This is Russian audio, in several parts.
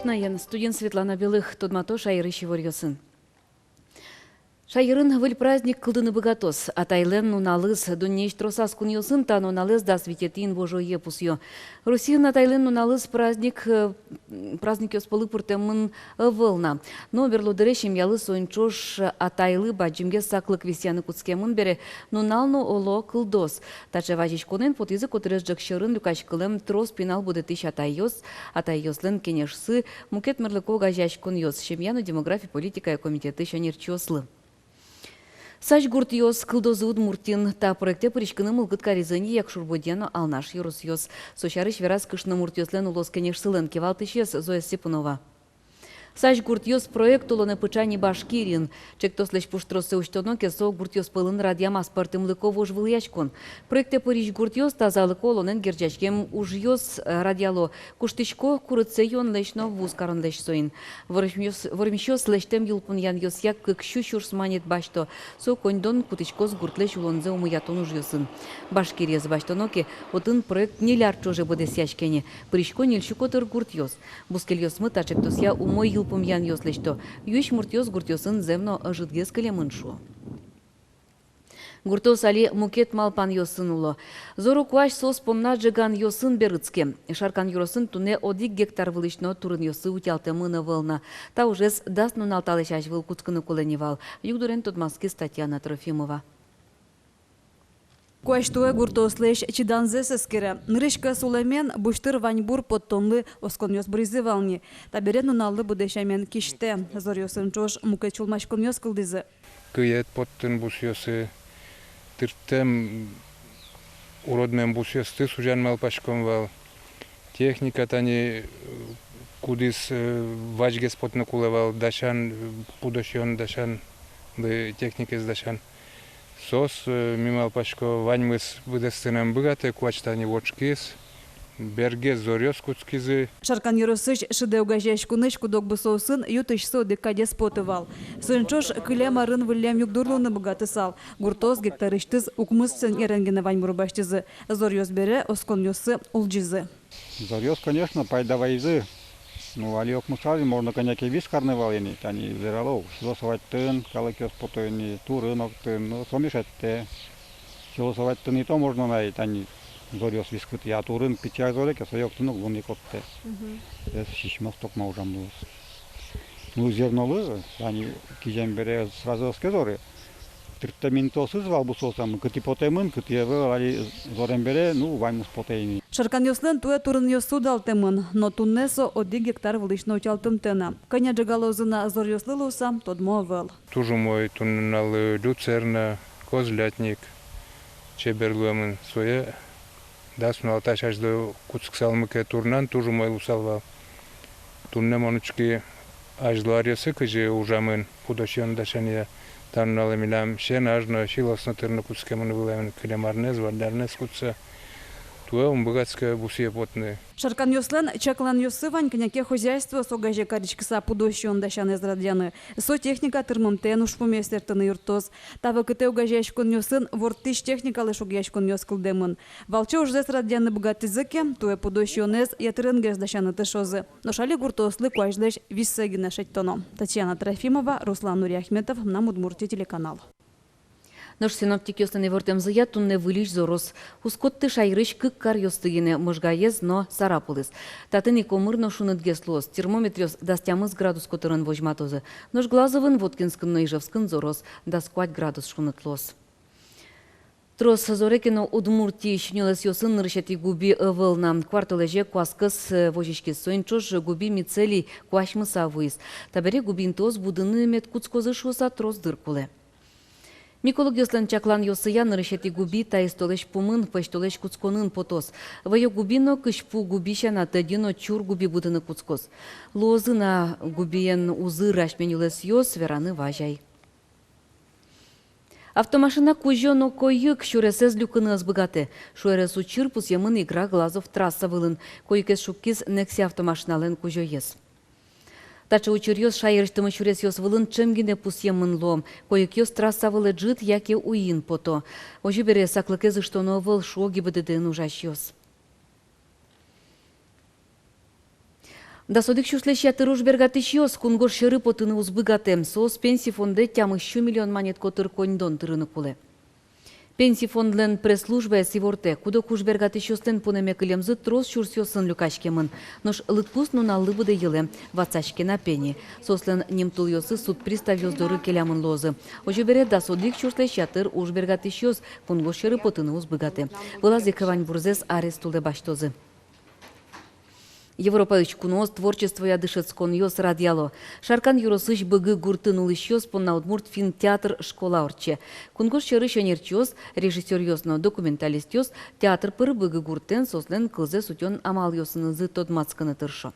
Наен, студент Светлана Белых, Тодмато Шайры Щеворьосын. Шайрын выль праздник кылдыны богатос, а тайлен нуналыз дуннеч тросас куньосын та нуналыз да свететин божо епусьё. Россия на тайлен нуналыз праздник ёспылы пуртемын вылна. Но берлодерешим ялы соинчош а тайлы баджимге саклык весяны куцкемын бере нуналну оло кылдос. Таче важич конен потизы которез джакшырын люкач кылем трос пинал будет тыш атайослен кенешсы мукет мерлыко гажач куньос. Шемьяну демография политика комитеты шанерчослы. Сач гуртиос кылдозы удмуртин та проекте причканы мылгыт каризыни як шурбодена алнаш юрусьос. Сочарыш верас кышны муртиослен улос кенешсылен кевалтышес Зоя Степунова. Сач гуртиос проект улоне пычани башкирин. Чектос лещ пуштросы уштоно кесо гуртиос пылын радиамас партымлыко вожвыл ячкон. Проекте порич гуртиос тазалыко улонен герджачкем ужьос радиало. Куштычко курыцейон лещно вузкарон лещ соин. Вормищос лещтем юлпун ян йосяк кыкщу шурсманет башто. Со кондон кутычкос гуртлещ улонзе умыятон ужьосын. Башкирез баштоноке отын проект нелярчо же бодес ячкене. Причко нельщукотыр гуртиос. Бускельос мыта чектосья умой Пумьян йослечто, юиш муртиос гуртиосын земно жидгес кылемыншу. Гуртос али мукет малпан йосын уло. Зору куаш сос помна джиган йосын берыцке. Шаркан юросын туне 1 гектар вылышно турын йосы утялте мына вылна. Та ужес даст нуналталышаш выл куцкыны куленевал. Югдурен Тодмаски Татьяна Трофимова. Куаштуэ гуртослеш чиданзе сескере. Нырышка сулемен буштыр ваньбур подтонлы осконьос брызывални. Таберен уналлы будешамен киште. Зорьосын чош муке чулмаш коньос кылдызы. Кыет подтын бусьосы тыртем уродмен бусьосты сужан малпашком техника тани кудис вачгес потны кулевал дашан пудошьон дашан техникес дашан. Сос мимал пашко ваньмыс выдастынам богатый куачтани вочкис, берге зорьос куцкизы. Шаркан юросыч шидеугажеш куныч кудок бысоусын ютыш со декадес потывал. Сынчош кылем арын вылем югдурлуны богаты сал. Гуртос гектарыштыз укмысын еренгене ваньмурубаштызы. Зорьос бере осконьосы улджизы. Зорьос, конечно, пайдавайзы. Ну, али окмусали, можно коняки вис карнавал яни, тани зералов, силосовать тын, калакиос потойни, турынок тын, ну, сомешетте. Силосовать тын и то можно найти, тани зорьос вискут, я турын питья зорек, а соек тынок вон якотте. Это шишмас ток маужам луз. Ну, зернолы, тани кижем бере сразу сказоры. Тыртаминтосыз валбусосам, кыти потемын, кыти евы, али зорем бере, ну, ваймус потейни. Шаркан йослен туе турын йосу далтемын, но туннесо 1 гектар вылышно учалтым тена. Коня джагалозына зор йослылуса, тодмо вел. Тужу мой туннал люцерна, козлятник, чеберлуемын своє. Дасно алташ аж до куцксалмыке турнан, тужу мой лусалвал. Тунне монучки аж ларьосы, кыжи ужамын, пудошьон дашания. Танналы милям шен ажно шилосно тырны куцкемын вылайын килемарнез, вардарнез куца. Туэ богатская бусье потны. Шаркан йослен чаклан йосы вань коняке хозяйство согаже каричкса пудощон дашан эзрадьяны. Со техника тырмымтен ушпуместертыны юртоз. Тавы кыте угажяшкон йосын вортыш техникалы шогяшкон йос кылдемын. Валчо уж эзрадьяны богатызыке, туэ пудощонез ятырынгез дашаны тышозы. Но шали гуртослы куаждеш виссегина шеттоно. Татьяна Трофимова, Руслан Нуриахметов, нам Удмуртия телеканал. Наш синоптик йостыны вортемзыя тунне вылиш зорос. Ускотты шайрыш кык кар йостыгине можгаез, но сарапылыс. Татыни комырно шунытгес лос. Термометрёс дастямыз градус котырын вожматозы. Нож глазовын Воткинскын но Ижевскын зорос. Дасквать градус шуныт лос. Трос зорекино Удмуртии шнилес йосын ныршати губи ывылна. Кварталеже куаскыс вожишкес соинчош губи мицелий куашмыса выз. Табере губинтоз будыны мет куцкозы шуса трос дыркуле. Миколог йослен чаклан йосыя нырышети губи та истолеш пумын пештолеш куцконын потос. Вайо губино кышпу губищана тедино чур губи будыны куцкоз. Лозына губиен узы рашменюлес йос вераны важай. Автомашина кужоно койык шуресез люкыны азбыгаты. Шуэрес учыр пусьемын игра глазов трасса вылын. Койыкес шуккиз некси автомашинален кужоез. Тача учурьёс шайырыштымы чурес ёс вылын чемгине пусьемын лом. Коек ёс трасса вылы джит, яке уин пото. Ожи бере саклыкезы штоно выл шоги бдыдын ужаш ёс. Да содик шушлеща тыруш бергатышьёс кунгор шыры потыны узбыгатем сос пенсий фонде тямы 1 миллион монет котыр коньдон тырыны куле. Пенсий фондлен пресс-служба сиворте, кудо куш бергатышьёстен пунеме кылемзы трос шурсёсын люкашкемын. Нош лытпус нуна лыбыды йыле, вацашкена пени. Сослен немтул йосы суд пристав йоздоры келямын лозы. Ожебере да содик шушлеща тыр уш бергатышьёс кунгор шыры потыны узбыгате. Вылази кывань бурзес арестуле баштозы. Европа ичкунос творчество ядышецкон йос радиало. Шаркан юросыш быгы гуртын улыщёс понна удмурт фин театр школа орче. Кунгош чыры шенерчёс, режиссер йосно документалист йос, театр пыры быгы гуртен сослен кылзе сутён амал йосынызы тодмацканы тыршо.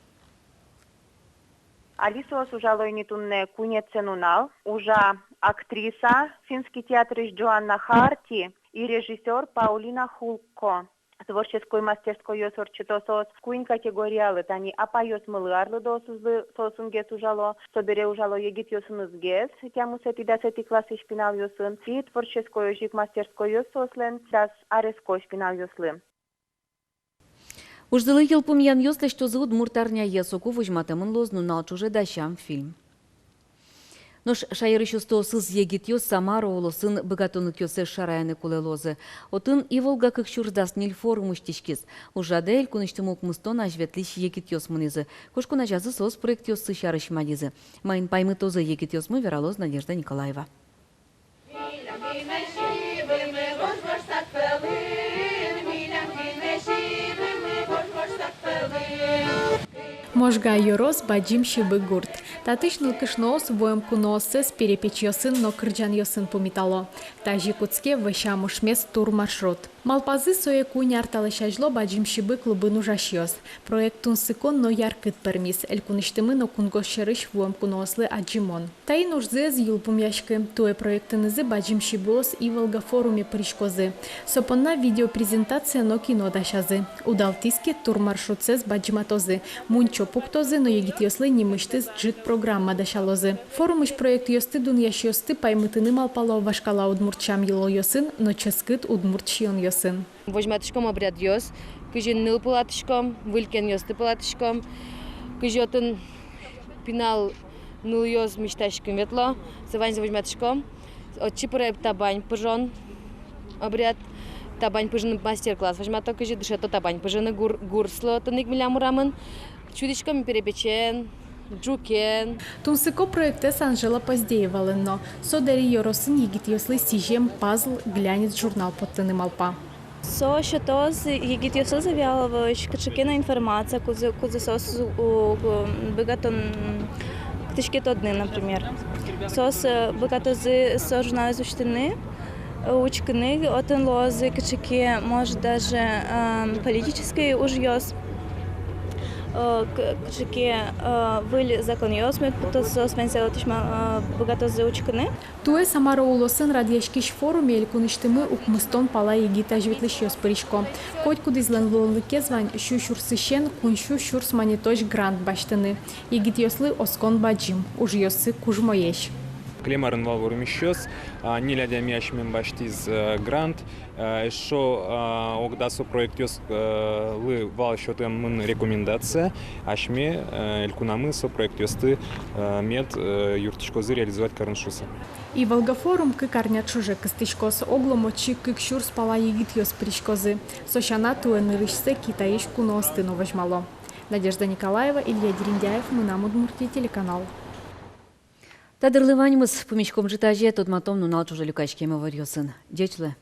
Алисос ужалойни тунне кунеценунал, ужа актриса финский театрыш Джоанна Харти и режиссер Паулина Хулко. Творческой мастерской йосор читосос куин категориалы тани апа йос мылыарлы досузлы сосунгес ужало, собере ужало егит йосынызгес, тямусе пидасети классы шпинал йосын, и творческой ожик мастерской йосослен, дас ареско шпинал йослы. Ужзылы йылпым ян йосле, что зовут муртарня есоку вожматемын лозну налчуже дащам фильм. Нош шайрыщусто сыз егит йос Самара олосын богатонут йосе шараяны куле лозы. Отын и волга как чурдас ниль форум уштишкис. Ужадель куныштымок мустон ажветлищ егит йос мынызы. Кошку najazы сос проект йосы шарыш мадизы. Майын паймы тозы егит йос мы вералоз Надежда Николаева. Можга йорос баджим шибы гурт. Татышныл кышноос воем куноосес перепеч йосын, но кырджан йосын помитало. Тажи куцке вышамушмес тур маршрут. Малпазы сое куни арталышажло баджим шибы клубы нужашьёс. Проект тунсыкон но яркыт пермис. Эль куныштымы но кунгошерыш воем куноослы аджимон. Таи нужзез юлпум яшкы. Туе проектынызы баджим шибуос и волга форуме пришкозы. Сопонна видеопрезентация но кино дашазы. Удалтиски тур маршрутсез баджиматозы. Мунчо пуктозы, но егит йослы немыштыз джит программа дашалозы. Форумыш проект йосты дун яшьёсты паймытыны малпало вашкала удмуртчам ело йосын, но ческыт удмуртчион йосын. Вожматышком обряд йос, кыжын ныл палатышком, вылькен йосты палатышком, кыжотын пинал ныл йос мечташком ветло, сывань за вожматышком, от чипырайп табань пыжон обряд, табань пыжын мастер-класс, вожмато кыжы дышето табань пыжыны гурсло тыник милямурамын, чудичками перепечен, джукен. Тунсыко проекте Анжела Поздееваленно. Содари йоросын егит йослы сижем пазл глянец журнал подтыны малпа. Со щотоз егит йослы завялович качекена информация кузе сос богатон ктышкет одны, например. Сос богатозы со журналы зучтыны, учканы, отын лозы качеке, может даже политический уж йос. Качеке выль закон йосмет, то спенсиялы тишма богатозы учканы. Туе Самара улосын радиашкиш форуме эль куныштымы укмыстон пала егит ажветлыш йос паришко. Хоть куда изланлолыке звань шу шурсыщен куншу шурс маниточ грант баштыны. Егит йослы оскон баджим, уж йосы кужмоеш. Клемарын валворум ищёс, нилядям яшмен баштиз грант, шо огдасо проект ёс лы вал счётем мын рекомендация, ашме элькунамы со проект ёсты мед юртышкозы реализовать карншусы. И Волгафорум кыкарнят шуже кыстышкос огломочи кыкшур спала егит йос пришкозы. Сошана туэн рышсе китаиш куносты новожмало. Надежда Николаева, Илья Дериндяев, мы нам Удмуртия, телеканал. Тадырлываньмыз помещком житаже, тот матом нунал чуже люкачкеме варьосын. Дечле.